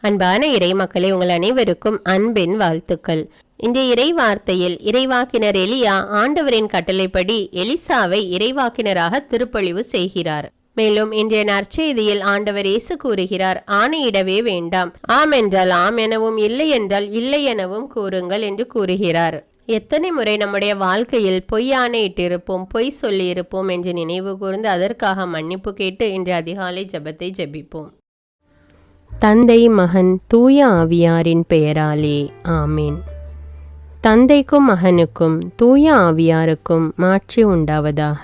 அன்பான இறை மக்களே, உங்கள் அனைவருக்கும் அன்பின் வாழ்த்துக்கள். இந்த இறை வார்த்தையில் இறைவாக்கினர் எலியா ஆண்டவரின் கட்டளைப்படி எலிசாவை இறைவாக்கினராக திருப்பொழிவு செய்கிறார். மேலும் இன்றைய நற்செய்தியில் ஆண்டவர் இயேசு கூறுகிறார், ஆணையிடவே வேண்டாம், ஆம் என்றால் ஆம் எனவும் இல்லை என்றால் இல்லை எனவும் கூறுங்கள் என்று கூறுகிறார். எத்தனை முறை நம்முடைய வாழ்க்கையில் பொய் ஆணையிட்டிருப்போம், பொய் சொல்லியிருப்போம் என்று நினைவு கூர்ந்து அதற்காக மன்னிப்பு கேட்டு இன்று அதிகாலை ஜெபத்தை ஜெபிப்போம். தந்தை, மகன், தூய ஆவியாரின் பெயராலே ஆமீன். தந்தைக்கும் மகனுக்கும் தூய ஆவியாருக்கும் மாட்சி உண்டாவதாக.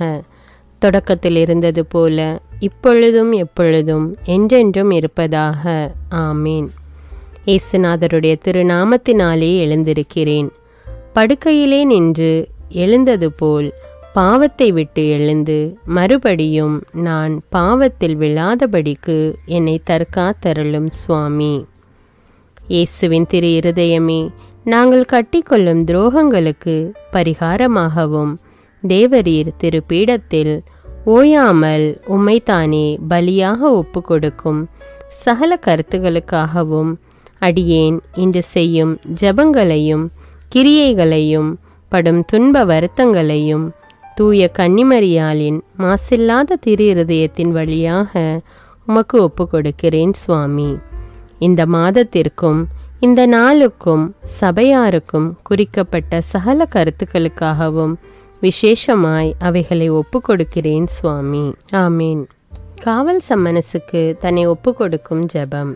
தொடக்கத்தில் இருந்தது போல இப்பொழுதும் எப்பொழுதும் என்றென்றும் இருப்பதாக ஆமீன். இயேசுநாதருடைய திருநாமத்தினாலே எழுந்திருக்கிறேன். படுக்கையிலே நின்று எழுந்தது போல் பாவத்தை விட்டு எழுந்து மறுபடியும் நான் பாவத்தில் விழாதபடிக்கு என்னை தற்காத்தருளும் சுவாமி. இயேசுவின் திரு இருதயமே, நாங்கள் கட்டிக்கொள்ளும் துரோகங்களுக்கு பரிகாரமாகவும் தேவரீர் திரு பீடத்தில் ஓயாமல் உம்மைத்தானே பலியாக ஒப்பு கொடுக்கும் சகல கருத்துகளுக்காகவும் அடியேன் இன்று செய்யும் ஜபங்களையும் கிரியைகளையும் படும் துன்ப வருத்தங்களையும் தூய கன்னிமரியாளின் மாசில்லாத திரு இருதயத்தின் வழியாக உமக்கு ஒப்பு கொடுக்கிறேன் சுவாமி. இந்த மாதத்திற்கும் இந்த நாளுக்கும் சபையாருக்கும் குறிக்கப்பட்ட சகல கருத்துக்களுக்காகவும் விசேஷமாய் அவைகளை ஒப்பு கொடுக்கிறேன் சுவாமி. ஆமீன். காவல் சம்மனசுக்கு தன்னை ஒப்பு கொடுக்கும் ஜெபம்.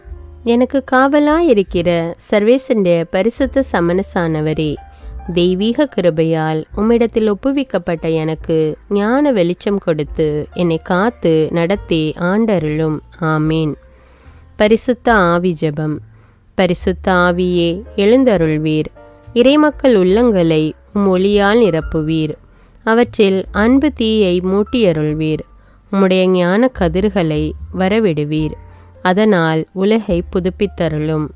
எனக்கு காவலாயிருக்கிற சர்வேசனுடைய பரிசுத்த சமனசானவரே, தெய்வீக கிருபையால் உம்மிடத்தில் ஒப்புவிக்கப்பட்ட எனக்கு ஞான வெளிச்சம் கொடுத்து என்னை காத்து நடத்தி ஆண்டருளும். ஆமீன். பரிசுத்த ஆவி ஜெபம். பரிசுத்த ஆவியே, எழுந்தருள்வீர். இறைமக்கள் உள்ளங்களை ஒளியால் நிரப்புவீர். அவற்றில் அன்பு தீயை மூட்டியருள்வீர். உம்முடைய ஞான கதிர்களை வரவிடுவீர். அதனால் உலகை புதுப்பித்தருளும்.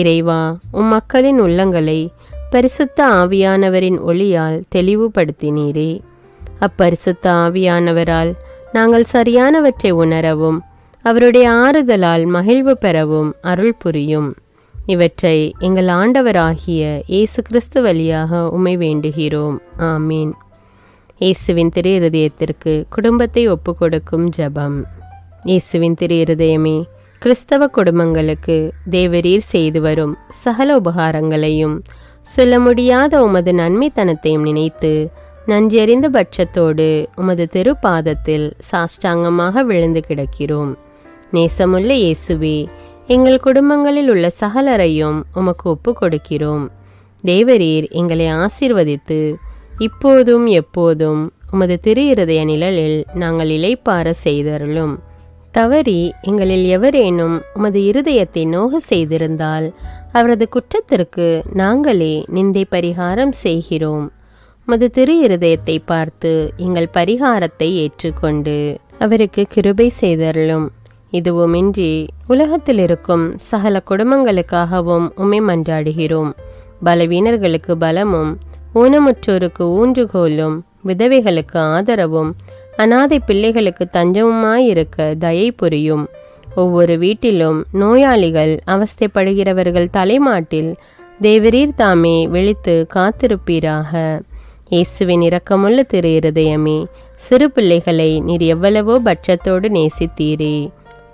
இறைவா, உம் மக்களின் உள்ளங்களை பரிசுத்த ஆவியானவரின் ஒளியால் தெளிவுபடுத்தினீரே. அப்பரிசுத்த ஆவியானவரால் நாங்கள் சரியானவற்றை உணரவும் அவருடைய ஆறுதலால் மகிழ்வு பெறவும் அருள் புரியும். இவற்றை எங்கள் ஆண்டவராகிய இயேசு கிறிஸ்து வழியாக உம்மை வேண்டுகிறோம். ஆமீன். இயேசுவின் திரு இருதயத்திற்கு குடும்பத்தை ஒப்பு கொடுக்கும் ஜெபம். இயேசுவின் திரு இருதயமே, கிறிஸ்தவ குடும்பங்களுக்கு தேவரீர் செய்து வரும் சகல உபகாரங்களையும் சொல்ல முடியாத உமது நன்மைத்தனத்தையும் நினைத்து நன்றியறிந்த பட்சத்தோடு உமது திருப்பாதத்தில் சாஷ்டாங்கமாக விழுந்து கிடக்கிறோம். நேசமுள்ள இயேசுவே, எங்கள் குடும்பங்களில் உள்ள சகலரையும் உமக்கு ஒப்பு கொடுக்கிறோம். தேவரீர் எங்களை ஆசீர்வதித்து இப்போதும் எப்போதும் உமது திரு இருதய நிழலில் நாங்கள் இளைப்பார செய்தருளும். தவறி எங்களில் எவரேனும் உமது இருதயத்தை நோக செய்திருந்தால் அவரது குற்றத்திற்கு நாங்களே நிந்தை பரிகாரம் செய்கிறோம். உமது திரு இருதயத்தை பார்த்து எங்கள் பரிகாரத்தை ஏற்றுக்கொண்டு அவருக்கு கிருபை செய்தருளும். இதுவுமின்றி உலகத்தில் இருக்கும் சகல குடும்பங்களுக்காகவும் உம்மை மன்றாடுகிறோம். பலவீனர்களுக்கு பலமும் ஊனமுற்றோருக்கு ஊன்றுகோலும் விதவைகளுக்கு ஆதரவும் அநாதை பிள்ளைகளுக்கு தஞ்சமுமாயிருக்க தயை புரியும். ஒவ்வொரு வீட்டிலும் நோயாளிகள் அவஸ்தைப்படுகிறவர்கள் தலைமாட்டில் தேவரீர் தாமே விழித்து காத்திருப்பீராக. இயேசுவின் இரக்கமுள்ள திரு இருதயமே, சிறு பிள்ளைகளை நீர் எவ்வளவோ பட்சத்தோடு நேசித்தீரே.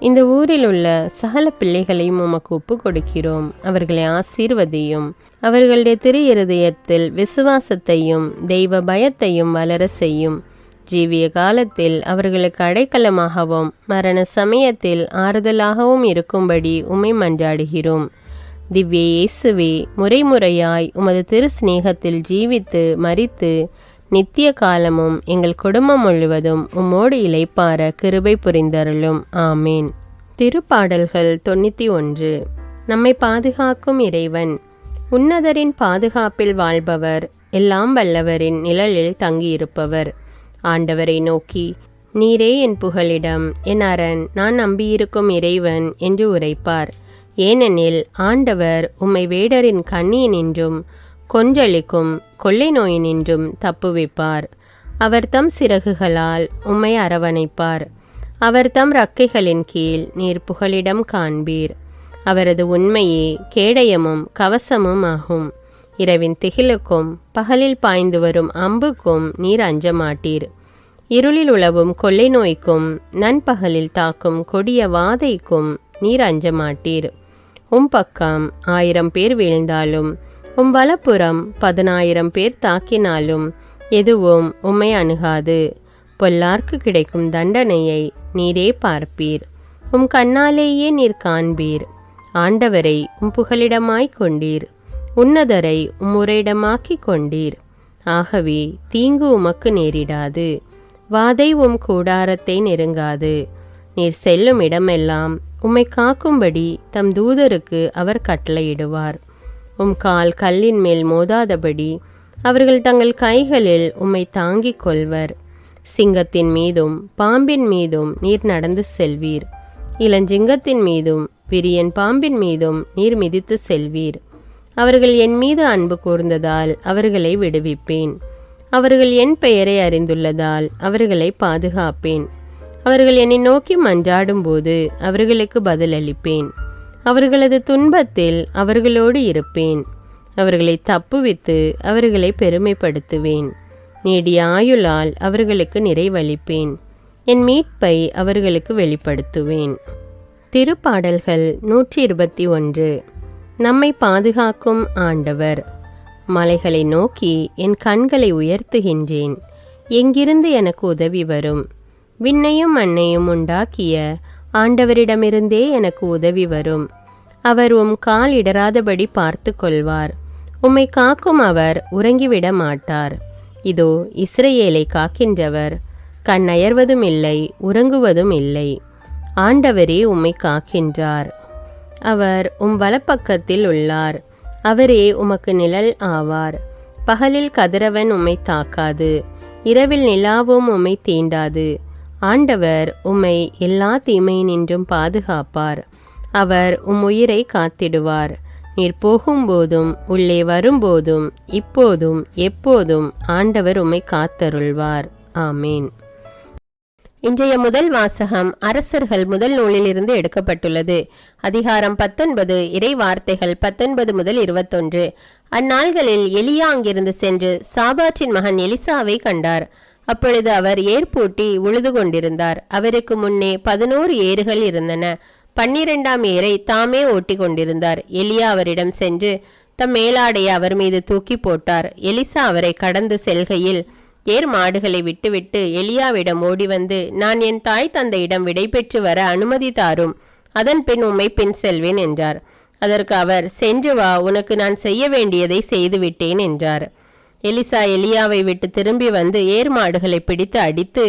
இந்த ஊரில் உள்ள சகல பிள்ளைகளையும் உமக்கு ஒப்பு கொடுக்கிறோம். அவர்களை ஆசீர்வதியும். அவர்களுடைய திரு இருதயத்தில் விசுவாசத்தையும் தெய்வ பயத்தையும் வளர செய்யும். ஜீவிய காலத்தில் அவர்களுக்கு அடைக்கலமாகவும் மரண சமயத்தில் ஆறுதலாகவும் இருக்கும்படி உம்மை மன்றாடுகிறோம். திவ்ய இயேசுவே, முறைமுறையாய் உமது திரு சிநேகத்தில் ஜீவித்து மரித்து நித்திய காலமும் எங்கள் குடும்பம் முழுவதும் உம்மோடு இளைப்பார கிருபை புரிந்தருளும். ஆமீன். திருப்பாடல்கள் 91. நம்மை பாதுகாக்கும் இறைவன். உன்னதரின் பாதுகாப்பில் வாழ்பவர், எல்லாம் வல்லவரின் நிழலில் தங்கியிருப்பவர். ஆண்டவரை நோக்கி, நீரே என் புகலிடம், என் அரண், நான் நம்பியிருக்கும் இறைவன் என்று உரைப்பார். ஏனெனில் ஆண்டவர் உம்மை வேடரின் கண்ணியினின்றும் கொன்றளிக்கும் கொள்ளை நோயினின்றும் தப்புவிப்பார். அவர் தம் சிறகுகளால் உம்மை அரவணைப்பார். அவர் தம் இறக்கைகளின் கீழ் நீர் புகலிடம் காண்பீர். அவரது உண்மையே கேடயமும் கவசமும் ஆகும். இரவின் திகிலுக்கும் பகலில் பாய்ந்து வரும் அம்புக்கும் நீர் அஞ்ச மாட்டீர். இருளில் உலவும் கொள்ளை நோய்க்கும் நண்பகலில் தாக்கும் கொடிய வாதைக்கும் நீர் அஞ்ச மாட்டீர். பக்கம் 1000 பேர் வீழ்ந்தாலும் வலப்புறம் 10,000 பேர் தாக்கினாலும் எதுவும் உம்மை அணுகாது. பொல்லார்க்கு கிடைக்கும் தண்டனையை நீரே பார்ப்பீர். கண்ணாலேயே நீர் காண்பீர். ஆண்டவரை புகலிடமாய்க் கொண்டீர். உன்னதரை உம்முறையிடமாக்கிக் கொண்டீர். ஆகவே தீங்கு உமக்கு நேரிடாது. வாதை கூடாரத்தை நெருங்காது. நீர் செல்லும் இடமெல்லாம் உம்மை காக்கும்படி தம் தூதருக்கு அவர் கட்டளையிடுவார். கால் கல்லின் மேல் மோதாதபடி அவர்கள் தங்கள் கைகளில் உம்மை தாங்கிக் கொள்வர். சிங்கத்தின் மீதும் பாம்பின் மீதும் நீர் நடந்து செல்வீர். இளஞ்சிங்கத்தின் மீதும் விரியன் பாம்பின் மீதும் நீர் மிதித்து செல்வீர். அவர்கள் என் மீது அன்பு கூர்ந்ததால் அவர்களை விடுவிப்பேன். அவர்கள் என் பெயரை அறிந்துள்ளதால் அவர்களை பாதுகாப்பேன். அவர்கள் என்னை நோக்கி மன்றாடும் போது அவர்களுக்கு பதிலளிப்பேன். அவர்களது துன்பத்தில் அவர்களோடு இருப்பேன். அவர்களை தப்புவித்து அவர்களை பெருமைப்படுத்துவேன். நீடிய ஆயுளால் அவர்களுக்கு நிறைவளிப்பேன். என் மீட்பை அவர்களுக்கு வெளிப்படுத்துவேன். திருப்பாடல்கள் 121. நம்மை பாதுகாக்கும் ஆண்டவர். மலைகளை நோக்கி என் கண்களை உயர்த்துகின்றேன். எங்கிருந்து எனக்கு உதவி வரும்? விண்ணையும் மண்ணையும் உண்டாக்கிய ஆண்டவரிடமிருந்தே எனக்கு உதவி வரும். அவர் கால் இடராதபடி பார்த்து கொள்வார். உம்மை காக்கும் அவர் உறங்கிவிட மாட்டார். இதோ இஸ்ரவேலை காக்கின்றவர் கண்ணயர்வதும் இல்லை, உறங்குவதும் இல்லை. ஆண்டவரே உம்மை காக்கின்றார். அவர் வலப்பக்கத்தில் உள்ளார். அவரே உமக்கு நிழல் ஆவார். பகலில் கதிரவன் உம்மை தாக்காது, இரவில் நிலாவும் உம்மை தீண்டாது. ஆண்டவர் உம்மை எல்லா தீமையினின்றும் பாதுகாப்பார். அவர் உயிரை காத்திடுவார். நீர் போகும்போதும் உள்ளே வரும்போதும் இப்போதும் எப்போதும் ஆண்டவர் உம்மை காத்தருள்வார். ஆமேன். இன்றைய முதல் வாசகம் அரசர்கள் முதல் நூலிலிருந்து எடுக்கப்பட்டுள்ளது. அதிகாரம் 19, இறை வார்த்தைகள் 19 முதல் 21. அந்நாள்களில் எலியா அங்கிருந்து சென்று சாபாற்றின் மகன் எலிசாவை கண்டார். அப்பொழுது அவர் ஏர்பூட்டி உழுது கொண்டிருந்தார். அவருக்கு முன்னே 11 ஏறுகள் இருந்தன. 12ஆம் ஏரை தாமே ஓட்டி கொண்டிருந்தார். எலியா அவரிடம் சென்று தம் மேலாடையை அவர் மீது தூக்கி போட்டார். எலிசா அவரை கடந்து செல்கையில் ஏர் மாடுகளை விட்டுவிட்டு எலியாவிடம் ஓடி வந்து, நான் என் தாய் தந்தையிடம் விடை பெற்று வர அனுமதி தாரும், அதன் பின் உம்மை பின் செல்வேன் என்றார். அதற்கு அவர், சென்று வா, உனக்கு நான் செய்ய வேண்டியதை செய்துவிட்டேன் என்றார். எலிசா எலியாவை விட்டு திரும்பி வந்து ஏர் மாடுகளை பிடித்து அடித்து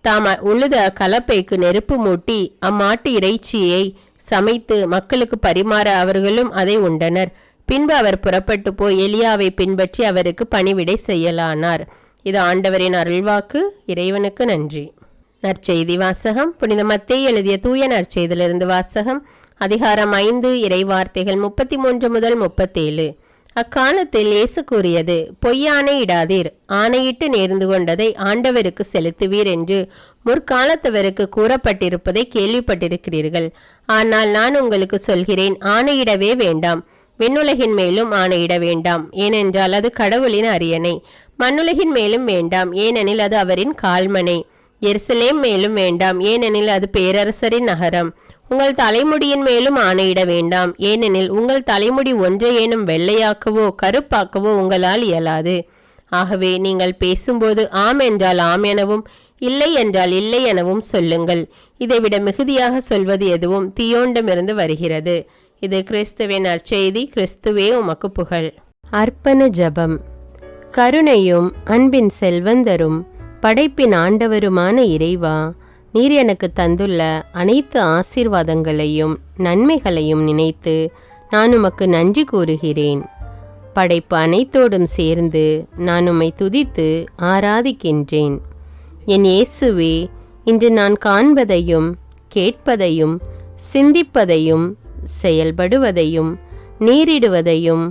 தாம் உழுத கலப்பைக்கு நெருப்பு மூட்டி அம்மாட்டு இறைச்சியை சமைத்து மக்களுக்கு பரிமாற அவர்களும் அதை உண்டனர். பின்பு அவர் புறப்பட்டு போய் எலியாவை பின்பற்றி அவருக்கு பணிவிடை செய்யலானார். இது ஆண்டவரின் அருள்வாக்கு. இறைவனுக்கு நன்றி. நற்செய்தி வாசகம். புனித மத்தேயு எழுதிய தூய நற்செய்தியிலிருந்து வாசகம். அதிகாரம் 5, இறை வார்த்தைகள் 33 முதல் 37. அக்காலத்தில் இயேசு கூறியது, பொய்யானை இடாதீர், ஆணையிட்டு நேர்ந்து கொண்டதை ஆண்டவருக்கு செலுத்துவீர் என்று முற்காலத்தவருக்கு கூறப்பட்டிருப்பதை கேள்விப்பட்டிருக்கிறீர்கள். ஆனால் நான் உங்களுக்கு சொல்கிறேன், ஆணையிடவே வேண்டாம். விண்ணுலகின் மேலும் ஆணையிட வேண்டாம், ஏனென்றால் அது கடவுளின் அரியணை. மண்ணுலகின் மேலும் வேண்டாம், ஏனெனில் அது அவரின் கால்மனை. எருசலேம் மேலும் வேண்டாம், ஏனெனில் அது பேரரசரின் நகரம். உங்கள் தலைமுடியின் மேலும் ஆணையிட வேண்டாம், ஏனெனில் உங்கள் தலைமுடி ஒன்றையேனும் வெள்ளையாக்கவோ கருப்பாக்கவோ உங்களால் இயலாது. ஆகவே நீங்கள் பேசும்போது ஆம் என்றால் ஆம் எனவும் இல்லை என்றால் இல்லை எனவும் சொல்லுங்கள். இதைவிட மிகுதியாக சொல்வது எதுவும் தீயோண்டமிருந்து வருகிறது. இது கிறிஸ்துவின் நற்செய்தி. கிறிஸ்துவே உமக்கு புகழ். அர்ப்பண ஜெபம். கருணையும் அன்பின் செல்வந்தரும் படைப்பின் ஆண்டவருமான இறைவா, நீர் எனக்கு தந்துள்ள அனைத்து ஆசீர்வாதங்களையும் நன்மைகளையும் நினைத்து நான் உமக்கு நன்றி கூறுகிறேன். படைப்பு அனைத்தோடும் சேர்ந்து நான் உம்மை துதித்து ஆராதிக்கின்றேன். என் இயேசுவே, இன்று நான் காண்பதையும் கேட்பதையும் சிந்திப்பதையும் செயல்படுவதையும் நேரிடுவதையும்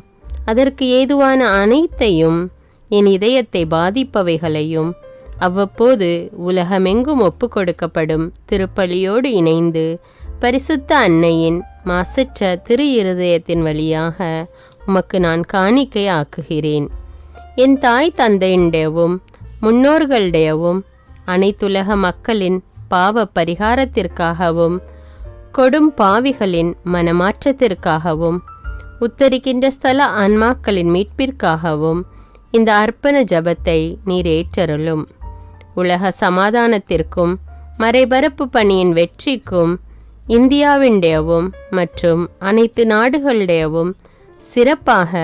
அதற்கு ஏதுவான அனைத்தையும் என் இதயத்தை பாதிப்பவைகளையும் அவ்வப்போது உலகமெங்கும் ஒப்பு கொடுக்கப்படும் திருப்பலியோடு இணைந்து பரிசுத்த அன்னையின் மாசற்ற திரு இருதயத்தின் வழியாக உமக்கு நான் காணிக்கை ஆக்குகிறேன். என் தாய் தந்தையுடையவும் முன்னோர்களுடையவும் அனைத்துலக மக்களின் பாவ பரிகாரத்திற்காகவும் கொடும் பாவிகளின் மனமாற்றத்திற்காகவும் உத்தரிக்கின்ற ஸ்தல ஆன்மாக்களின் மீட்பிற்காகவும் இந்த அர்ப்பண ஜபத்தை நீர் ஏற்றருளும். உலக சமாதானத்திற்கும் மறைபரப்பு பணியின் வெற்றிக்கும் இந்தியாவினுடையவும் மற்றும் அனைத்து நாடுகளுடையவும் சிறப்பாக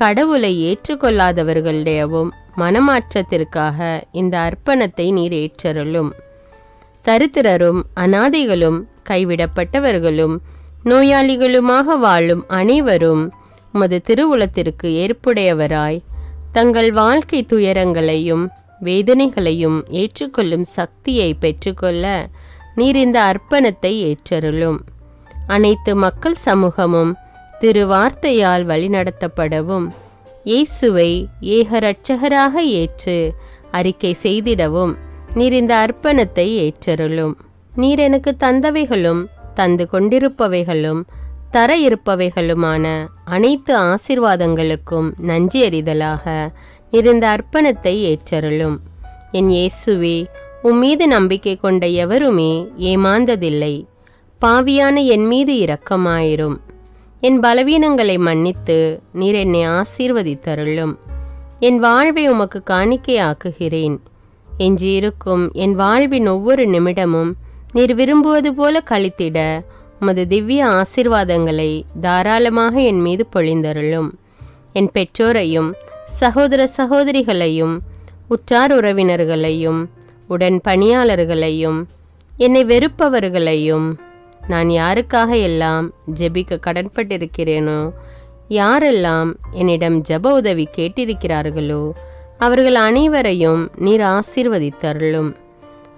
கடவுளை ஏற்றுக்கொள்ளாதவர்களுடையவும் மனமாற்றத்திற்காக இந்த அர்ப்பணத்தை நீர் ஏற்றருளும். தரித்திரரும் அனாதைகளும் கைவிடப்பட்டவர்களும் நோயாளிகளுமாக வாழும் அனைவரும் உமது திருவுளத்திற்கு ஏற்புடையவராய் தங்கள் வாழ்க்கை துயரங்களையும் வேதனைகளையும் ஏற்றுக்கொள்ளும் சக்தியை பெற்றுக்கொள்ள நீர் இந்த அர்ப்பணத்தை ஏற்றருளும். அனைத்து மக்கள் சமூகமும் திருவார்த்தையால் வழிநடத்தப்படவும் இயேசுவை ஏக இரட்சகராக ஏற்று அறிக்கை செய்திடவும் நீர் இந்த அர்ப்பணத்தை ஏற்றருளும். நீர் எனக்கு தந்தவைகளும் தந்து கொண்டிருப்பவைகளும் தர இருப்பவைகளுமான அனைத்து ஆசீர்வாதங்களுக்கும் நன்றி அறிதலாக நீர் இந்த அர்ப்பணத்தை ஏற்றருளும். என் இயேசுவே, உம்மீது நம்பிக்கை கொண்ட எவருமே ஏமாந்ததில்லை. பாவியான என் மீது இரக்கமாயிரும். என் பலவீனங்களை மன்னித்து நீர் என்னை ஆசீர்வதித்தருளும். என் வாழ்வை உமக்கு காணிக்கையாக்குகிறேன். எஞ்சியிருக்கும் என் வாழ்வின் ஒவ்வொரு நிமிடமும் நீர் விரும்புவது போல கழித்திட உமது திவ்ய ஆசீர்வாதங்களை தாராளமாக என் மீது பொழிந்தருளும். என் பெற்றோரையும் சகோதர சகோதரிகளையும் உற்றார் உறவினர்களையும் உடன் பணியாளர்களையும் என்னை வெறுப்பவர்களையும் நான் யாருக்காக எல்லாம் ஜெபிக்க கடன்பட்டிருக்கிறேனோ, யாரெல்லாம் என்னிடம் ஜெப உதவி கேட்டிருக்கிறார்களோ அவர்கள் அனைவரையும் நீர் ஆசீர்வதித்தருளும்.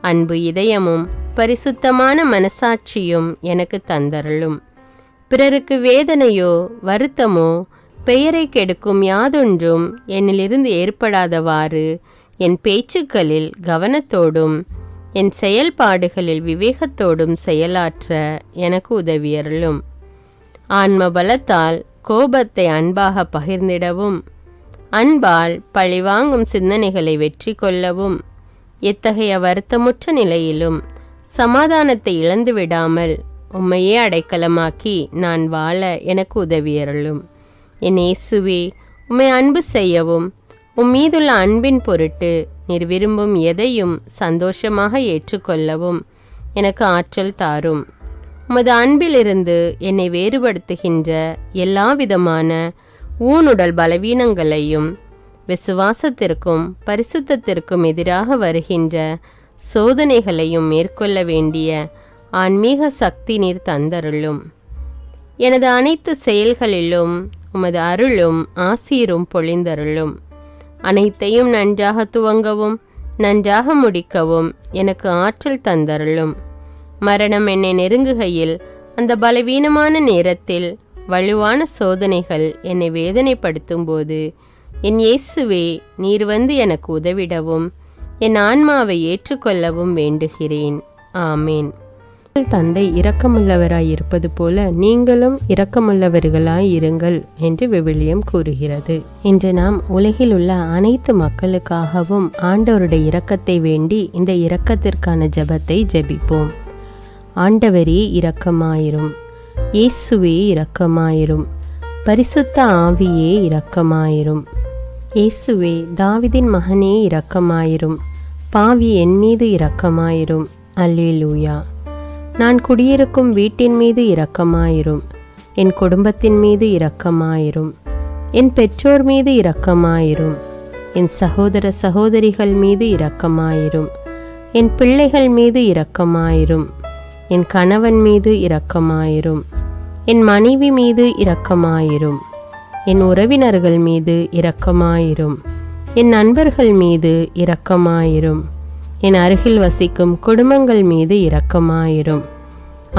அன்பு இதயமும் பரிசுத்தமான மனசாட்சியும் எனக்கு தந்தருளும். பிறருக்கு வேதனையோ வருத்தமோ பெயரை கெடுக்கும் யாதொன்றும் என்னிலிருந்து ஏற்படாதவாறு என் பேச்சுக்களில் கவனத்தோடும் என் செயல்பாடுகளில் விவேகத்தோடும் செயலாற்ற எனக்கு உதவியருளும். ஆன்ம பலத்தால் கோபத்தை அன்பாக பகிர்ந்திடவும் அன்பால் பழிவாங்கும் சிந்தனைகளை வெற்றி கொள்ளவும் எத்தகைய வருத்தமுற்ற நிலையிலும் சமாதானத்தை இழந்து விடாமல் உம்மையே அடைக்கலமாக்கி நான் வாழ எனக்கு உதவியருளும். என் இயேசுவே, உம்மை அன்பு செய்யவும் உம்மீதுள்ள அன்பின் பொருட்டு நீர் விரும்பும் எதையும் சந்தோஷமாக ஏற்றுக்கொள்ளவும் எனக்கு ஆற்றல் தாரும். உமது அன்பிலிருந்து என்னை வேறுபடுத்துகின்ற எல்லா விதமான ஊனுடல் பலவீனங்களையும் விசுவாசத்திற்கும் பரிசுத்தத்திற்கும் எதிராக வருகின்ற சோதனைகளையும் மேற்கொள்ள வேண்டிய ஆன்மீக சக்தி நீர் தந்தருளும். எனது அனைத்து செயல்களிலும் உமது அருளும் ஆசீரும் பொழிந்தருளும். அனைத்தையும் நன்றாக துவங்கவும் நன்றாக முடிக்கவும் எனக்கு ஆற்றல் தந்தருளும். மரணம் என்னை நெருங்குகையில் அந்த பலவீனமான நேரத்தில் வலுவான சோதனைகள் என்னை வேதனைப்படுத்தும் போது என் இயேசுவே, நீர் வந்து எனக்கு உதவிடவும் என் ஆன்மாவை ஏற்றுக்கொள்ளவும் வேண்டுகிறேன். ஆமேன். தந்தை இரக்கமுள்ளவராய் இருப்பது போல நீங்களும் இரக்கமுள்ளவர்களாய் இருங்கள் என்று விவிலியம் கூறுகிறது. இன்று நாம் உலகில் உள்ள அனைத்து மக்களுக்காகவும் ஆண்டவருடைய இரக்கத்தை வேண்டி இந்த இரக்கத்திற்கான ஜெபத்தை ஜெபிப்போம். ஆண்டவரே இரக்கமாயிரும். இயேசுவே இரக்கமாயிரும். பரிசுத்த ஆவியே இரக்கமாயிரும். இயேசுவே, தாவீதின் மகனே இரக்கமாயிரும். பாவி என் மீது இரக்கமாயிரும். அல்லேலூயா. நான் குடியிருக்கும் வீட்டின் மீது இரக்கமாயிரும். என் குடும்பத்தின் மீது இரக்கமாயிரும். என் பெற்றோர் மீது இரக்கமாயிரும். என் சகோதர சகோதரிகள் மீது இரக்கமாயிரும். என் பிள்ளைகள் மீது இரக்கமாயிரும். என் கணவன் மீது இரக்கமாயிரும். என் மனைவி மீது இரக்கமாயிரும். என் உறவினர்கள் மீது இரக்கமாயிரும். என் நண்பர்கள் மீது இரக்கமாயிரும். என் அருகில் வசிக்கும் குடும்பங்கள் மீது இரக்கமாயிரும்.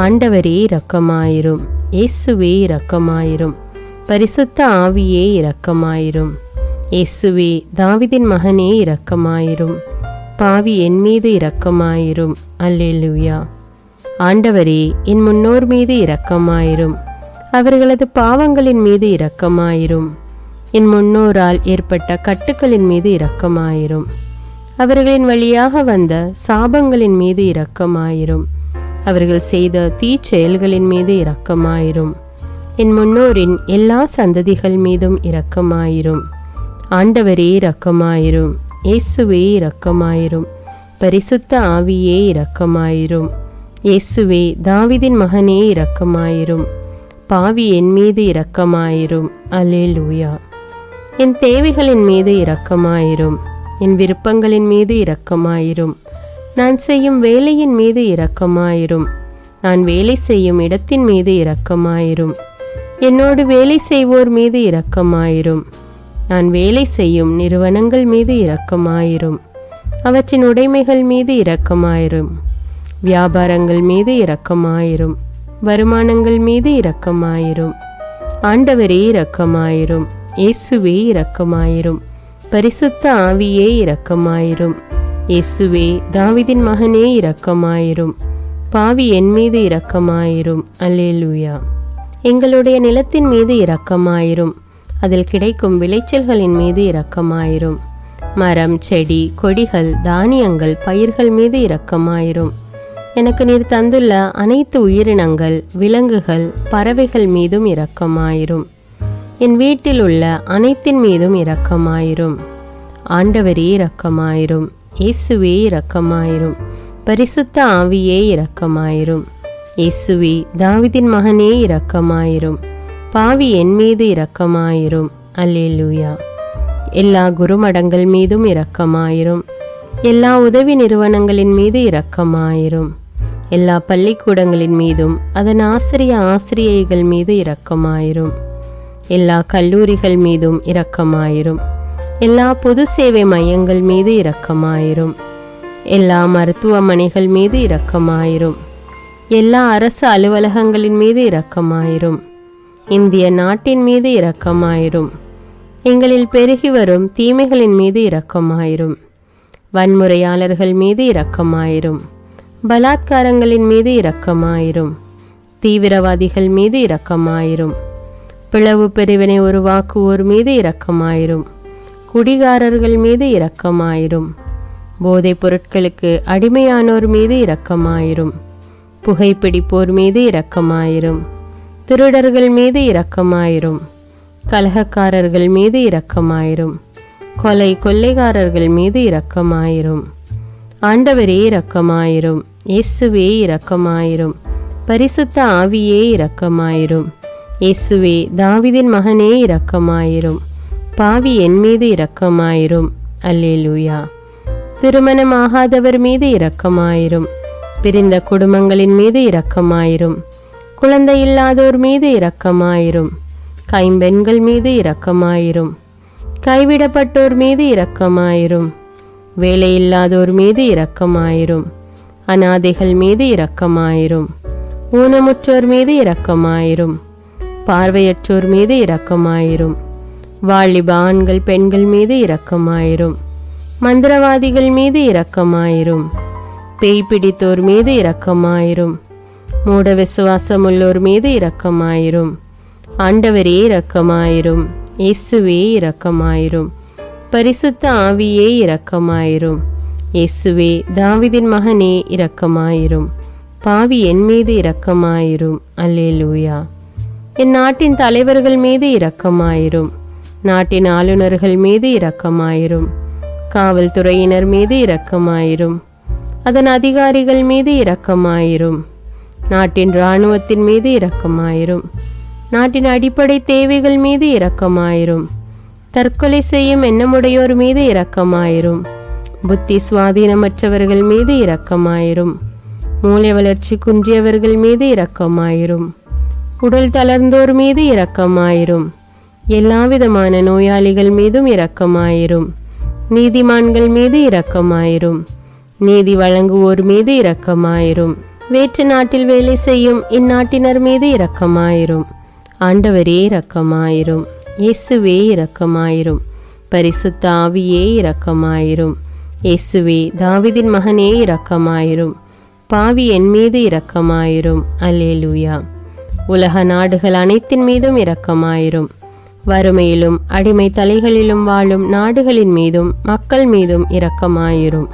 ஆண்டவரே இரக்கமாயிரும். இயேசுவே இரக்கமாயிரும். பரிசுத்த ஆவியே இரக்கமாயிரும். இயேசுவே, தாவீதின் மகனே இரக்கமாயிரும். பாவி என் மீது இரக்கமாயிரும். அல்லேலூயா. ஆண்டவரே, என் முன்னோர் மீது இரக்கமாயிரும். அவர்களது பாவங்களின் மீது இரக்கமாயிரும். என் முன்னோரால் ஏற்பட்ட கட்டுக்களின் மீது இரக்கமாயிரும். அவர்களின் வழியாக வந்த சாபங்களின் மீது இரக்கமாயிரும். அவர்கள் செய்த தீச்செயல்களின் மீது இரக்கமாயிரும். என் முன்னோரின் எல்லா சந்ததிகள் மீதும் இரக்கமாயிரும். ஆண்டவரே இரக்கமாயிரும். இயேசுவே இரக்கமாயிரும். பரிசுத்த ஆவியே இரக்கமாயிரும். இயேசுவே, தாவீதின் மகனே இரக்கமாயிரும். பாவி என் மீது இரக்கமாயிரும். அல்லேலூயா. என் தேவைகளின் மீது இரக்கமாயிரும். என் விருப்பங்களின் மீது இரக்கமாயிரும். நான் செய்யும் வேலையின் மீது இரக்கமாயிரும். நான் வேலை செய்யும் இடத்தின் மீது இரக்கமாயிரும். என்னோடு வேலை செய்வோர் மீது இரக்கமாயிரும். நான் வேலை செய்யும் நிறுவனங்கள் மீது இரக்கமாயிரும். அவற்றின் உடைமைகள் மீது இரக்கமாயிரும். வியாபாரங்கள் மீது இரக்கமாயிரும். வருமானங்கள் மீது இரக்கமாயிரும். ஆண்டவரே இரக்கமாயிரும். இயேசுவே இரக்கமாயிரும். பரிசுத்த ஆவியே இரக்கமாயிரும். இயேசுவே, தாவீதின் மகனே இரக்கமாயிரும். பாவி என் மீது இரக்கமாயிரும். அல்லேலூயா. எங்களுடைய நிலத்தின் மீது இரக்கமாயிரும். அதில் கிடைக்கும் விளைச்சல்களின் மீது இரக்கமாயிரும். மரம், செடி, கொடிகள், தானியங்கள், பயிர்கள் மீது இரக்கமாயிரும். எனக்கு நீர் தந்துள்ள அனைத்து உயிரினங்கள், விலங்குகள், பறவைகள் மீதும் இரக்கமாயிரும். என் வீட்டில் உள்ள அனைத்தின் மீதும் இரக்கமாயிரும். ஆண்டவரே இரக்கமாயிரும். இயேசுவே இரக்கமாயிரும். பரிசுத்த ஆவியே இரக்கமாயிரும். இயேசுவே, தாவீதின் மகனே இரக்கமாயிரும். பாவி என் மீது இரக்கமாயிரும். அல்லேலூயா. எல்லா குருமடங்கள் மீதும் இரக்கமாயிரும். எல்லா உதவி நிறுவனங்களின் மீது இரக்கமாயிரும். எல்லா பள்ளிக்கூடங்களின் மீதும் அதன் ஆசிரியைகள் மீது இரக்கமாயிரும். எல்லா கல்லூரிகள் மீதும் இரக்கமாயிரும். எல்லா பொது சேவை மையங்கள் மீது இரக்கமாயிரும். எல்லா மருத்துவமனைகள் மீது இரக்கமாயிரும். எல்லா அரசு அலுவலகங்களின் மீது இரக்கமாயிரும். இந்திய நாட்டின் மீது இரக்கமாயிரும். எங்களில் பெருகி வரும் தீமைகளின் மீது இரக்கமாயிரும். வன்முறையாளர்கள் மீது இரக்கமாயிரும். பலாத்காரங்களின் மீது இரக்கமாயிரும். தீவிரவாதிகள் மீது இரக்கமாயிரும். பிளவு பிரிவினை உருவாக்குவோர் மீது இரக்கமாயிரும். குடிகாரர்கள் மீது இரக்கமாயிரும். போதைப் பொருட்களுக்கு அடிமையானோர் மீது இரக்கமாயிரும். புகைப்பிடிப்போர் மீது இரக்கமாயிரும். திருடர்கள் மீது இரக்கமாயிரும். கலகக்காரர்கள் மீது இரக்கமாயிரும். கொள்ளைக்காரர்கள் மீது இரக்கமாயிரும். ஆண்டவரே இரக்கமாயிரும். இயேசுவே இரக்கமாயிரும். பரிசுத்த ஆவியே இரக்கமாயிரும். இயேசுவே, தாவீதின் மகனே இரக்கமாயிரும். பாவி என் மீது இரக்கமாயிரும். அல்லேலூயா. திருமணமாகாதவர் மீது இரக்கமாயிரும். பிரிந்த குடும்பங்களின் மீது இரக்கமாயிரும். குழந்தை இல்லாதோர் மீது இரக்கமாயிரும். கைம்பெண்கள் மீது இரக்கமாயிரும். கைவிடப்பட்டோர் மீது இரக்கமாயிரும். வேலையில்லாதோர் மீது இரக்கமாயிரும். அநாதைகள் மீது இரக்கமாயிரும். ஊனமுற்றோர் மீது இரக்கமாயிரும். பார்வையற்றோர் மீது இரக்கமாயிரும். வாலிப ஆண்கள் பெண்கள் மீது இரக்கமாயிரும். மந்திரவாதிகள் மீது இரக்கமாயிரும். பேய் பிடித்தோர் மீது இரக்கமாயிரும். மூட விசுவாசமுள்ளோர் மீது இரக்கமாயிரும். ஆண்டவரே இரக்கமாயிரும். இயேசுவே இரக்கமாயிரும். பரிசுத்த ஆவியே இரக்கமாயிரும். இயேசுவே, தாவீதின் மகனே இரக்கமாயிரும். பாவி என் மீது இரக்கமாயிரும். அல்லேலூயா. என் நாட்டின் தலைவர்கள் மீது இரக்கமாயிரும். நாட்டின் ஆளுநர்கள் மீது இரக்கமாயிரும். காவல்துறையினர் மீது இரக்கமாயிரும். அதன் அதிகாரிகள் மீது இரக்கமாயிரும். நாட்டின் இராணுவத்தின் மீது இரக்கமாயிரும். நாட்டின் அடிப்படை தேவைகள் மீது இரக்கமாயிரும். தற்கொலை செய்யும் எண்ணமுடையோர் மீது இரக்கமாயிரும். புத்தி சுவாதீனமற்றவர்கள் மீது இரக்கமாயிரும். மூளை வளர்ச்சி குன்றியவர்கள் மீது இரக்கமாயிரும். உடல் தளர்ந்தோர் மீது இரக்கமாயிரும். எல்லாவிதமான நோயாளிகள் மீதும் இரக்கமாயிரும். நீதிமான்கள் மீது இரக்கமாயிரும். நீதி வழங்குவோர் மீது இரக்கமாயிரும். வேற்று நாட்டில் வேலை செய்யும் இந்நாட்டினர் மீது இரக்கமாயிரும். ஆண்டவரே இரக்கமாயிரும். இயேசுவே இரக்கமாயிரும். பரிசுத்த ஆவியே இரக்கமாயிரும். இயேசுவே, தாவீதின் மகனே இரக்கமாயிரும். பாவி என் மீது இரக்கமாயிரும். அல்லேலூயா. உலக நாடுகள் அனைத்தின் மீதும் இரக்கமாயிரும். வறுமையிலும் அடிமை தலைகளிலும் வாழும் நாடுகளின் மீதும் மக்கள் மீதும் இரக்கமாயிரும்.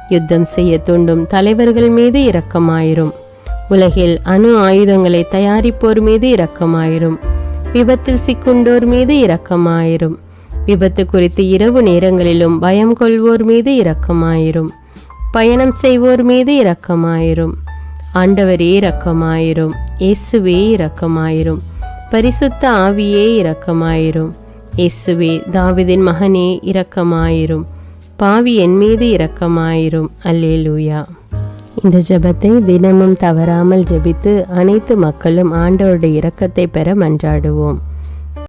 யுத்தம் செய்ய தூண்டும் தலைவர்கள் மீது இரக்கமாயிரும். உலகில் அணு ஆயுதங்களை தயாரிப்போர் மீது இரக்கமாயிரும். விபத்தில் சிக்குண்டோர் மீது இரக்கமாயிரும். விபத்து குறித்து இரவு நேரங்களிலும் பயம் கொள்வோர் மீது இரக்கமாயிரும். பயணம் செய்வோர் மீது இரக்கமாயிரும். ஆண்டவரே இரக்கமாயிரும். இயேசுவே இரக்கமாயிரும். பரிசுத்த ஆவியே இரக்கமாயிரும். இயேசுவே தாவீதின் மகனே இரக்கமாயிரும். பாவி என் மீது இரக்கமாயிரும். அல்லேலூயா. இந்த ஜெபத்தை தினமும் தவறாமல் ஜெபித்து அனைத்து மக்களும் ஆண்டவருடைய இரக்கத்தை பெற மன்றாடுவோம்.